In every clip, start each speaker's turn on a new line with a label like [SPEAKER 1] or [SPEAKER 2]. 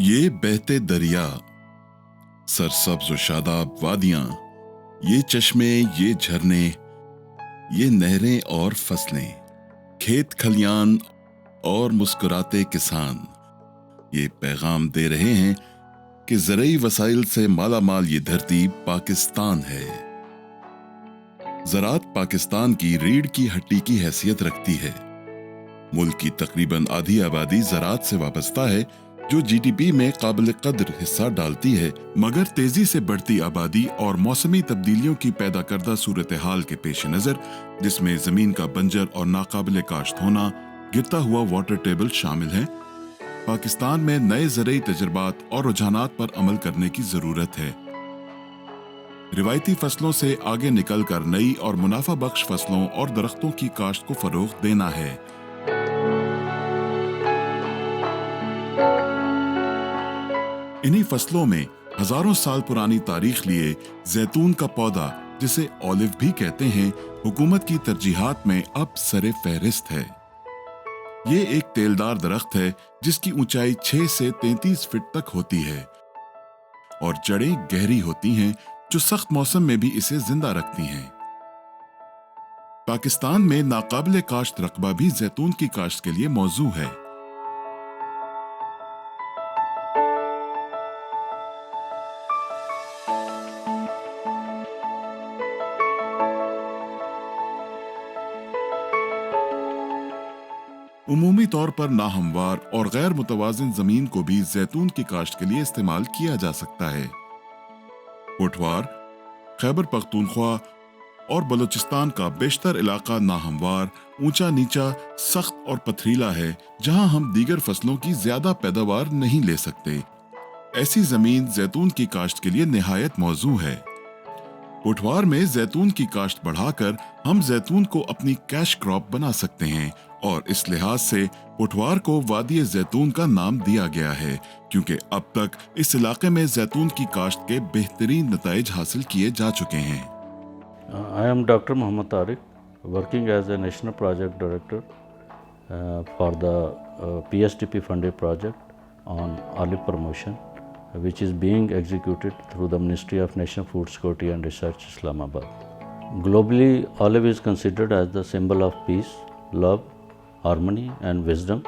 [SPEAKER 1] ये बहते दरिया, सरसब्ज व शादाब वादियां, ये चश्मे, ये झरने, ये नहरें और फसलें, खेत खलियान और मुस्कुराते किसान ये पैगाम दे रहे हैं कि ज़रूरी वसाइल से मालामाल ये धरती पाकिस्तान है। ज़राअत पाकिस्तान की रीढ़ की हड्डी की हैसियत रखती है। मुल्क की तकरीबन आधी आबादी ज़राअत से वाबस्ता है, जो जीडीपी में काबिल कदर हिस्सा डालती है। मगर तेजी से बढ़ती आबादी और मौसमी तब्दीलियों की पैदा करदा सूरत हाल के पेश नज़र, जिसमें ज़मीन का बंजर और नाकाबिल काश्त होना, गिरता हुआ वाटर टेबल शामिल है, पाकिस्तान में नए ज़रूरी तजुर्बात और रुझानात पर अमल करने की ज़रूरत है। रिवायती फसलों से आगे निकलकर नई और मुनाफा बख्श फसलों और दरख्तों की काश्त को फरोग देना है। इन्हीं फसलों में हजारों साल पुरानी तारीख लिए जैतून का पौधा, जिसे ऑलिव भी कहते हैं, हुकूमत की तरजीहात में अब सरे फहरिस्त है। ये एक तेलदार दरख्त है जिसकी ऊंचाई 6 से 33 फीट तक होती है और जड़ें गहरी होती हैं, जो सख्त मौसम में भी इसे जिंदा रखती हैं। पाकिस्तान में नाकाबिले काश्त रकबा भी जैतून की काश्त के लिए मौजू है। उमूमी तौर पर नाहमवार और गैर मुतवाज़िन ज़मीन को भी जैतून की काश्त के लिए इस्तेमाल किया जा सकता है। पोठवार, खैबर पख्तूनख्वा और बलूचिस्तान का बेशतर इलाका नाहमवार, ऊंचा नीचा, सख्त और पथरीला है, जहां हम दीगर फसलों की ज्यादा पैदावार नहीं ले सकते। ऐसी ज़मीन जैतून की काश्त के लिए निहायत मौजू है। पोठवार में जैतून की काश्त बढ़ाकर हम जैतून को अपनी कैश क्रॉप बना सकते हैं, और इस लिहाज से पोठवार को वादी जैतून का नाम दिया गया है, क्योंकि अब तक इस इलाके में जैतून की काश्त के बेहतरीन नताइज हासिल किए जा चुके हैं।
[SPEAKER 2] I am Dr. Mohammad Tariq, working as a National Project Director for the PSDP funded project on olive promotion, which is being executed through the Ministry of National Food Security and Research, Islamabad. Globally, olive is considered as the symbol of peace, love, harmony and wisdom,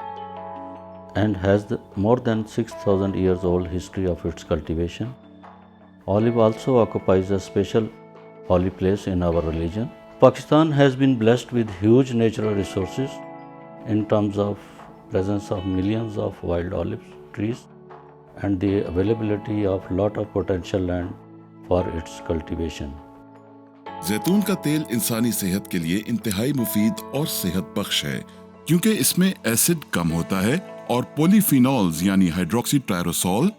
[SPEAKER 2] and has more than 6,000 years old history of its cultivation. Olive also occupies a special holy place in our religion. Pakistan has been blessed with huge natural resources in terms of presence of millions of wild olive trees and the availability of lot of potential land for its cultivation.
[SPEAKER 1] जैतून का तेल इंसानी सेहत के लिए इंतहाई मुफीद और सेहत बख्श है, क्योंकि इसमें एसिड कम होता है और पॉलीफिनॉल्स यानी हाइड्रोक्सी ट्रायरोसोल,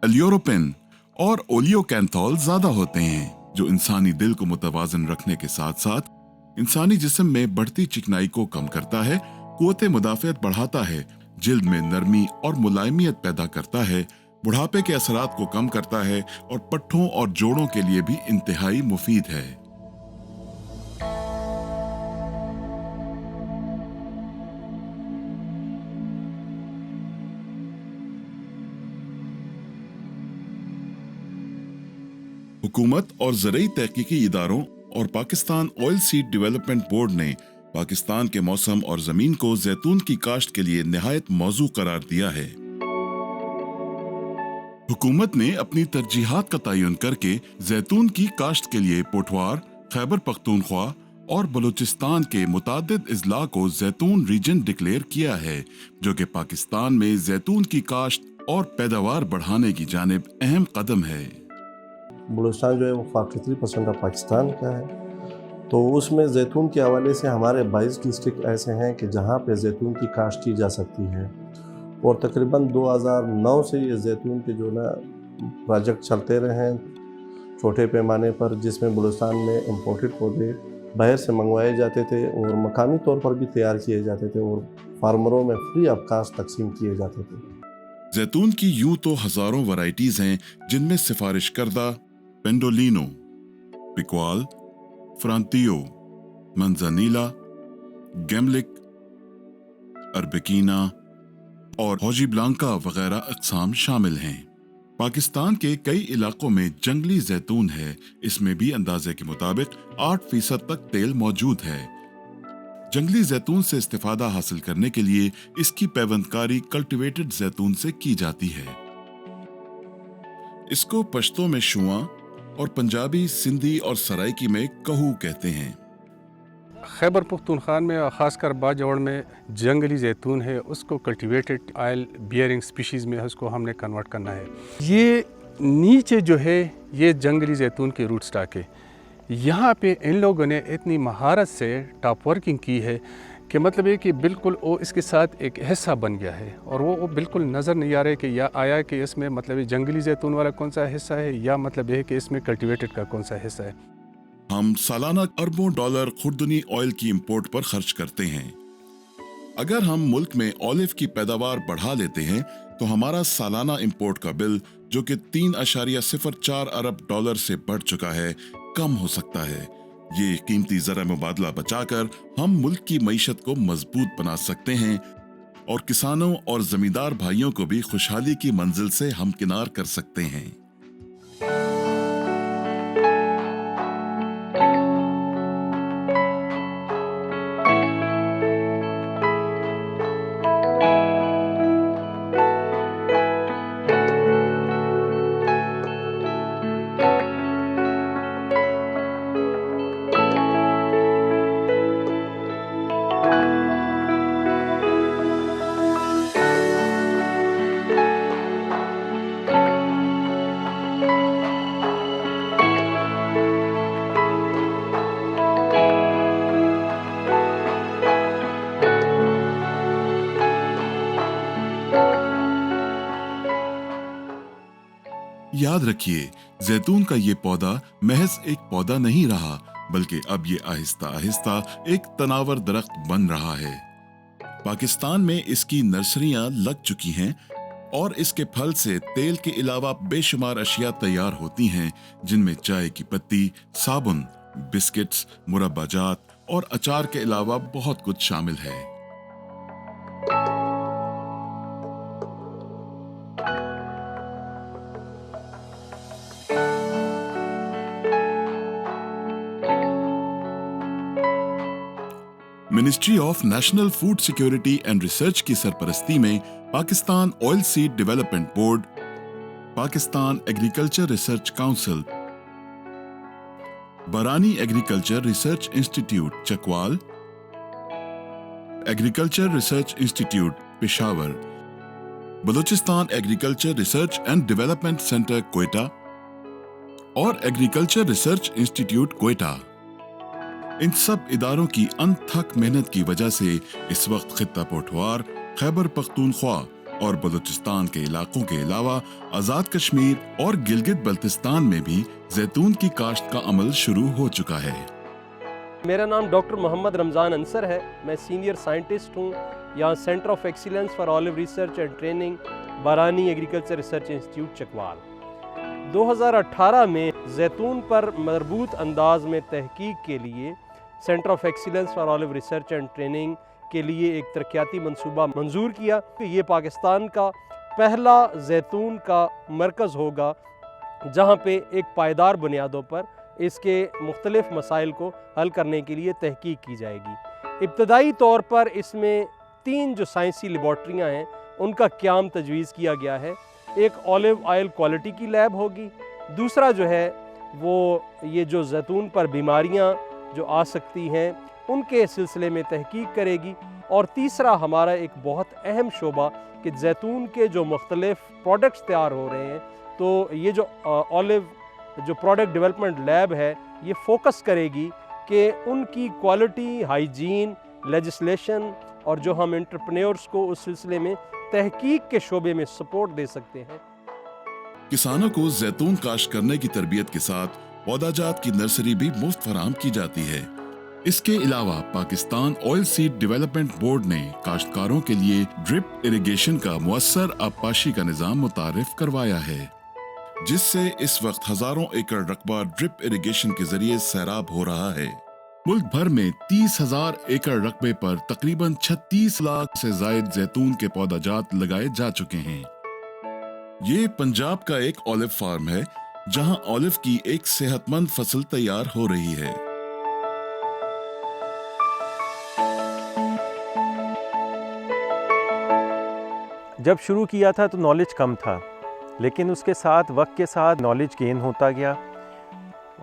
[SPEAKER 1] एलियोरोपेन और ओलियोकैंथोल ज्यादा होते हैं, जो इंसानी दिल को मुतवाजन रखने के साथ साथ इंसानी जिस्म में बढ़ती चिकनाई को कम करता है, कुव्वत मुदाफ़ियत बढ़ाता है, जिल्द में नरमी और मुलायमियत पैदा करता है, बुढ़ापे के असरात को कम करता है और पट्ठों और जोड़ों के लिए भी इंतहाई मुफीद है। हुकूमत और ज़रूरी तहकीकी इदारों और Pakistan oil seed development board ने पाकिस्तान के मौसम और ज़मीन को जैतून की काश्त के लिए निहायत मौजू करार दिया है। हुकूमत ने अपनी तरजीहात का तयन करके जैतून की काश्त के लिए पोठवार, खैबर पख्तूनख्वा और बलूचिस्तान के मुतादिद अजला को जैतून रीजन डिक्लेयर किया है, जो कि पाकिस्तान में जैतून की काश्त और पैदावार बढ़ाने की जानिब अहम कदम है।
[SPEAKER 3] बलूचिस्तान जो है वो 43% ऑफ पाकिस्तान का है, तो उसमें जैतून के हवाले से हमारे 22 डिस्ट्रिक्ट ऐसे हैं कि जहाँ पे जैतून की काश्त की जा सकती है, और तकरीबन 2009 से ये जैतून के जो ना प्रोजेक्ट चलते रहे हैं छोटे पैमाने पर, जिसमें बलूचिस्तान में इम्पोर्टेड पौधे बाहर से मंगवाए जाते थे और मकामी तौर पर भी तैयार किए जाते थे और फार्मरों में फ्री ऑफ कास्ट तकसीम किए जाते थे।
[SPEAKER 1] जैतून की यूं तो हजारों वैरायटीज हैं, जिनमें सिफारिश करदा पेंडोलिनो, पिक्वाल, फ्रांतियो, मंजानीला, गेमलिक, अरबेकीना, और हौजी ब्लांका वगैरह अक़साम शामिल हैं। पाकिस्तान के कई इलाकों में जंगली जैतून है। इसमें भी अंदाजे के मुताबिक 8% तक तेल मौजूद है। जंगली जैतून से इस्तिफादा हासिल करने के लिए इसकी पैवंदकारी कल्टीवेटेड जैतून से की जाती है। इसको पश्तो में शुआ और पंजाबी, सिंधी और सराइकी में कहू कहते हैं।
[SPEAKER 4] खैबर पख्तूनख्वा में और ख़ासकर बाजौड़ में जंगली जैतून है, उसको कल्टीवेटेड ऑयल बियरिंग स्पीशीज़ में उसको हमने कन्वर्ट करना है। ये नीचे जो है ये जंगली जैतून के रूट स्टॉक है। यहाँ पे इन लोगों ने इतनी महारत से टॉप वर्किंग की है कि मतलब ये कि बिल्कुल वो इसके साथ एक हिस्सा बन गया है और वो बिल्कुल नज़र नहीं आ रहा है कि या आया कि इसमें मतलब ये जंगली जैतून वाला कौन सा हिस्सा है या मतलब ये है कि इसमें कल्टीवेटेड का कौन सा हिस्सा है।
[SPEAKER 1] हम सालाना अरबों डॉलर खुर्दनी ऑयल की इंपोर्ट पर खर्च करते हैं। अगर हम मुल्क में ऑलिव की पैदावार बढ़ा लेते हैं तो हमारा सालाना इंपोर्ट का बिल, जो कि 3.04 अरब डॉलर से बढ़ चुका है, कम हो सकता है। ये कीमती ज़रा मुबादला बचाकर हम मुल्क की मईशत को मजबूत बना सकते हैं और किसानों और जमींदार भाइयों को भी खुशहाली की मंजिल से हमकिनार कर सकते हैं। याद रखिए, जैतून का ये पौधा महज एक पौधा नहीं रहा, बल्कि अब ये आहिस्ता आहिस्ता एक तनावर दरख्त बन रहा है। पाकिस्तान में इसकी नर्सरियां लग चुकी हैं और इसके फल से तेल के अलावा बेशुमार अशिया तैयार होती हैं, जिनमें चाय की पत्ती, साबुन, बिस्किट्स, मुरब्बाजात और अचार के अलावा बहुत कुछ शामिल है। Ministry of national food security and research की सरपरस्ती में Pakistan oil seed development board, Pakistan agriculture research council, Barani agriculture research institute Chakwal, agriculture research institute Peshawar, Balochistan agriculture research and development centre Quetta और एग्रीकल्चर रिसर्च इंस्टीट्यूट क्वेटा, इन सब इदारों की अनथक मेहनत की वजह से इस वक्त खित्ता पोठवार, खैबर पख्तूनख्वा और बलूचिस्तान के इलाकों के अलावा आज़ाद कश्मीर और गिलगित बल्तिस्तान में भी जैतून की काश्त का अमल शुरू हो चुका है।
[SPEAKER 5] मेरा नाम डॉक्टर मोहम्मद रमज़ान अंसर है। मैं सीनियर साइंटिस्ट हूँ यहाँ centre of excellence for olive research and training, बारानी एग्रीकल्चर रिसर्च इंस्टीट्यूट चकवाल। 2018 में जैतून पर मरबूत अंदाज में तहकीक के लिए centre of excellence for olive research and training के लिए एक तरक्याती मंसूबा मंजूर किया। ये पाकिस्तान का पहला जैतून का मरकज़ होगा जहाँ पे एक पायदार बुनियादों पर इसके मुख्तलिफ मसाइल को हल करने के लिए तहकीक की जाएगी। इब्तदाई तौर पर इसमें 3 जो साइंसी लेबॉर्ट्रियाँ हैं उनका क़याम तजवीज़ किया गया है। एक ऑलिव ऑयल क्वालिटी की लैब होगी, दूसरा जो है वो ये जो जैतून पर बीमारियाँ जो आ सकती हैं उनके सिलसिले में तहकीक करेगी, और तीसरा हमारा एक बहुत अहम शोबा कि जैतून के जो मुख्तलिफ प्रोडक्ट्स तैयार हो रहे हैं, तो ये जो ऑलिव जो प्रोडक्ट डेवलपमेंट लैब है ये फोकस करेगी कि उनकी क्वालिटी, हाइजीन, लेजिस्लेशन और जो हम एंटरप्रेन्योर्स को उस सिलसिले में तहकीक के शोबे में सपोर्ट दे सकते हैं।
[SPEAKER 1] किसानों को जैतून काश्त करने की तरबियत के साथ पौधाजात की नर्सरी भी मुफ्त फराहम की जाती है। इसके अलावा Pakistan oil seed development board ने काश्तकारों के लिए ड्रिप इरिगेशन का मुअस्सर आबपाशी का निज़ाम मुतारिफ करवाया है, जिससे इस वक्त हजारों एकड़ रकबा ड्रिप इरिगेशन के जरिए सैराब हो रहा है। मुल्क भर में 30,000 एकड़ रकबे पर तकरीबन 36 लाख से जायद जैतून के पौधाजात लगाए जा चुके हैं। ये पंजाब का एक ऑलिव फार्म है जहां ऑलिव की एक सेहतमंद फसल तैयार हो रही है।
[SPEAKER 5] जब शुरू किया था तो नॉलेज कम था, लेकिन उसके साथ वक्त के साथ नॉलेज गेन होता गया।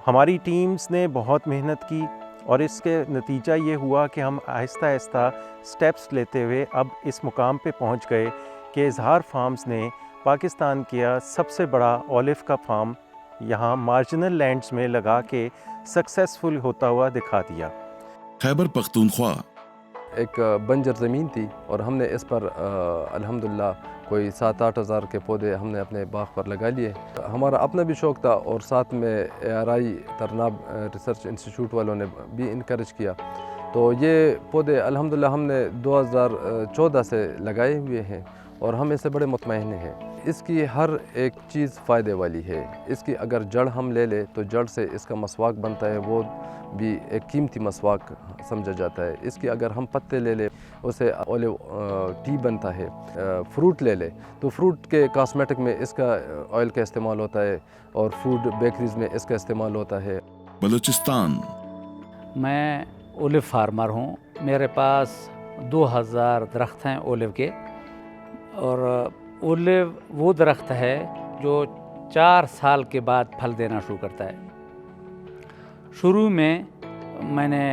[SPEAKER 5] हमारी टीम्स ने बहुत मेहनत की और इसके नतीजा ये हुआ कि हम आहिस्ता आहिस्ता स्टेप्स लेते हुए अब इस मुकाम पे पहुंच गए कि इजहार फार्म्स ने पाकिस्तान का सबसे बड़ा ऑलिव का फार्म यहाँ मार्जिनल लैंड्स में लगा के सक्सेसफुल होता हुआ दिखा दिया।
[SPEAKER 1] खैबर पख्तूनख्वा
[SPEAKER 6] एक बंजर ज़मीन थी और हमने इस पर अल्हम्दुलिल्लाह कोई 7-8 हज़ार के पौधे हमने अपने बाग पर लगा लिए। हमारा अपना भी शौक़ था और साथ में ARI तरनाब रिसर्च इंस्टीट्यूट वालों ने भी इनकरेज किया। तो ये पौधे अल्हम्दुलिल्लाह हमने 2014 से लगाए हुए हैं और हम इससे बड़े मुतमईन हैं। इसकी हर एक चीज़ फ़ायदे वाली है। इसकी अगर जड़ हम ले लें तो जड़ से इसका मसवाक बनता है, वो भी एक कीमती मसवाक समझा जाता है। इसकी अगर हम पत्ते ले लें उससे ऑलिव टी बनता है। फ्रूट ले लें तो फ्रूट के कॉस्मेटिक में इसका ऑयल का इस्तेमाल होता है और फूड बेकरीज़ में इसका इस्तेमाल होता है।
[SPEAKER 1] बलूचिस्तान
[SPEAKER 7] मैं ओलिव फार्मर हूँ। मेरे पास 2000 दरख्त हैं ओलिव के, और ओलिव वो दरख्त है जो 4 साल के बाद फल देना शुरू करता है। शुरू में मैंने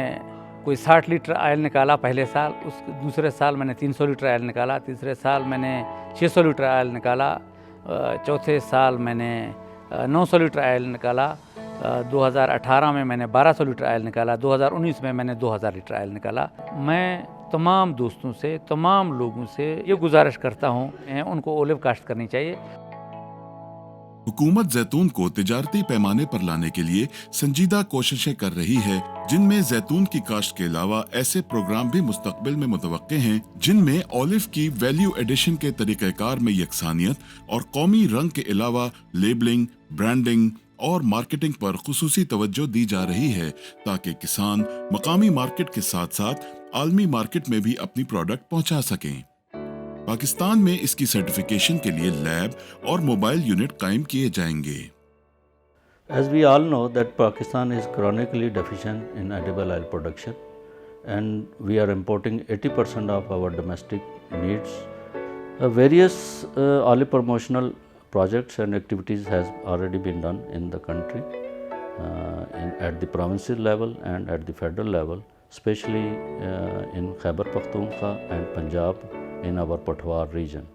[SPEAKER 7] कोई 60 लीटर ऑयल निकाला पहले साल, उस दूसरे साल मैंने 300 लीटर ऑयल निकाला, तीसरे साल मैंने 600 लीटर ऑयल निकाला, चौथे साल मैंने 900 लीटर ऑयल निकाला, 2018 में मैंने 1200 लीटर ऑयल निकाला, 2019 में मैंने 2000 लीटर ऑयल निकाला। मैं तमाम दोस्तों से, तमाम लोगों से ये गुजारिश करता हूँ उनको ओलिव काश्त करनी चाहिए।
[SPEAKER 1] हुकूमत जैतून को तिजारती पैमाने पर लाने के लिए संजीदा कोशिशें कर रही है, जिनमें जैतून की काश्त के अलावा ऐसे प्रोग्राम भी मुस्तकबिल में मुतवक्के हैं जिनमें ऑलिव की वैल्यू एडिशन के तरीक़ाकार में यकसानियत और कौमी रंग के अलावा लेबलिंग, ब्रांडिंग और मार्केटिंग पर खुसूसी तवज्जो दी जा रही है, ताकि किसान मकामी मार्केट के साथ साथ आलमी मार्केट में भी अपनी प्रोडक्ट पहुंचा सकें। पाकिस्तान में इसकी सर्टिफिकेशन के लिए लैब और मोबाइल यूनिट कायम किए जाएंगे।
[SPEAKER 2] As we all know that Pakistan is chronically deficient in edible oil production, and we are importing 80% of our domestic needs. Various olive promotional projects and activities has already been done in the country, at the provincial level and at the federal level, especially in Khyber Pakhtunkhwa and Punjab in our Potwar region.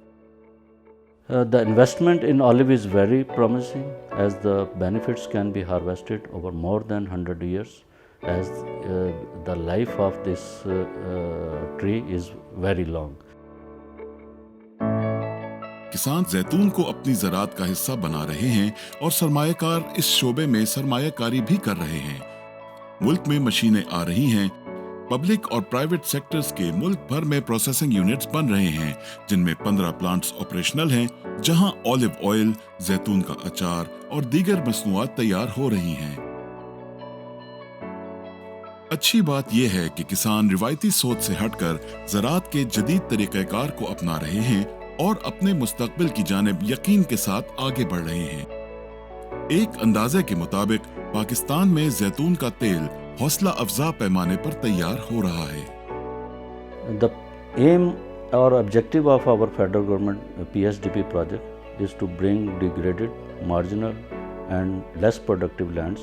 [SPEAKER 2] The investment in olive is very promising, as the benefits can be harvested over more than 100 years, as the life of this tree is very long.
[SPEAKER 1] किसान जैतून को अपनी ज़रात का हिस्सा बना रहे हैं और सरमायाकार इस शोबे में सरमायाकारी भी कर रहे हैं। मुल्क में मशीनें आ रही हैं। पब्लिक और प्राइवेट सेक्टर्स के मुल्क भर में प्रोसेसिंग यूनिट्स बन रहे हैं, जिनमें 15 प्लांट्स ऑपरेशनल हैं, जहां ऑलिव ऑयल, जैतून का अचार और दीगर मसनूआत तैयार हो रही हैं। अच्छी बात यह है कि किसान रिवायती सोच से हटकर ज़रात के जदीद तरीक़ाकार को अपना रहे हैं और अपने मुस्तकबिल की जानिब यकीन के साथ आगे बढ़ रहे हैं। एक अंदाजे के मुताबिक पाकिस्तान में जैतून का तेल हौसला अफजा पैमाने पर तैयार हो रहा है।
[SPEAKER 2] The aim or objective of our federal government PSDP project is to bring degraded, marginal and less productive lands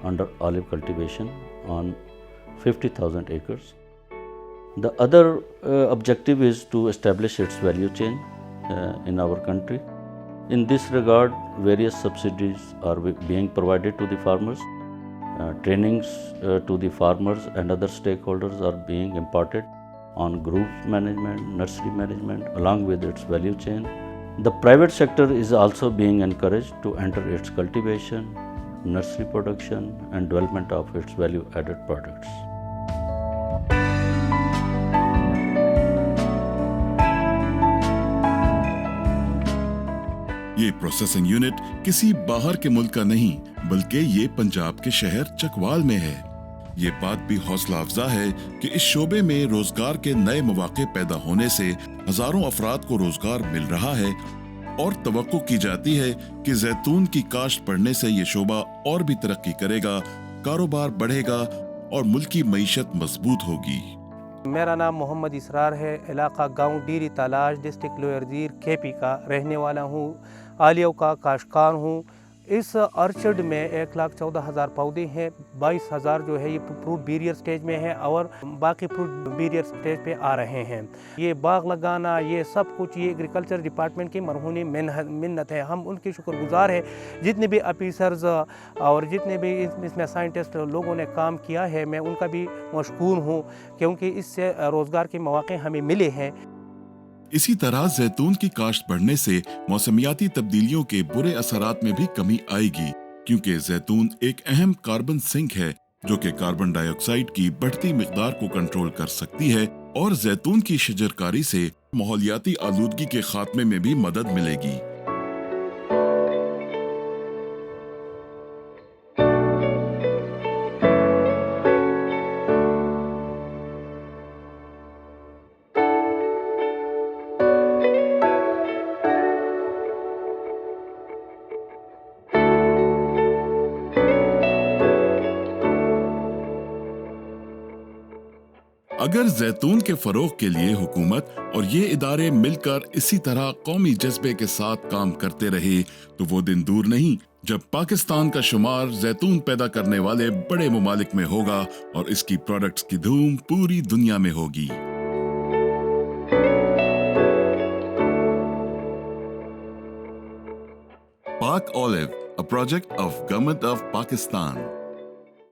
[SPEAKER 2] under olive cultivation on 50,000 acres. The other objective is to establish its value chain in our country. In this regard, various subsidies are being provided to the farmers. Trainings to the farmers and other stakeholders are being imparted on group management, nursery management, along with its value chain. The private sector is also being encouraged to enter its cultivation, nursery production and development of its value-added products.
[SPEAKER 1] ये processing unit किसी बाहर के मुल्क का नहीं, बल्कि ये पंजाब के शहर चकवाल में है। ये बात भी हौसला अफजा है कि इस शोबे में रोजगार के नए मौके पैदा होने से हजारों अफराद को रोजगार मिल रहा है और तवक्को की जाती है कि जैतून की काश्त बढ़ने से ये शोबा और भी तरक्की करेगा, कारोबार बढ़ेगा और मुल्क की मईशत मजबूत होगी।
[SPEAKER 8] मेरा नाम मोहम्मद इसरार है। इलाका गांव डीरी तालाश, डिस्ट्रिक्ट लोअरदीर केपी का रहने वाला हूँ। आलियों का काश्तकार हूँ। इस अर्चर्ड में 1,14,000 पौधे हैं। 22,000 जो है ये फ्रूट बैरियर स्टेज में है और बाकी फ्रूट बैरियर स्टेज पे आ रहे हैं। ये बाग लगाना, ये सब कुछ ये एग्रीकल्चर डिपार्टमेंट की मरहूनी मिन्नत है। हम उनके शुक्रगुजार हैं। जितने भी ऑफिसर्स और जितने भी इसमें साइंटिस्ट लोगों ने काम किया है, मैं उनका भी मशकूर हूँ, क्योंकि इससे रोज़गार के मौके हमें मिले हैं।
[SPEAKER 1] इसी तरह जैतून की काश्त बढ़ने से मौसमियाती तब्दीलियों के बुरे असरात में भी कमी आएगी, क्योंकि जैतून एक अहम कार्बन सिंक है जो कि कार्बन डाइऑक्साइड की बढ़ती मिकदार को कंट्रोल कर सकती है और जैतून की शजरकारी से माहौलियाती आलूदगी के खात्मे में भी मदद मिलेगी। अगर जैतून के फरोग के लिए हुकूमत और ये इदारे मिलकर इसी तरह कौमी जज्बे के साथ काम करते रहे तो वो दिन दूर नहीं जब पाकिस्तान का शुमार जैतून पैदा करने वाले बड़े ममालिक में होगा और इसकी प्रोडक्ट्स की धूम पूरी दुनिया में होगी। पाक olive, a project of Government of Pakistan.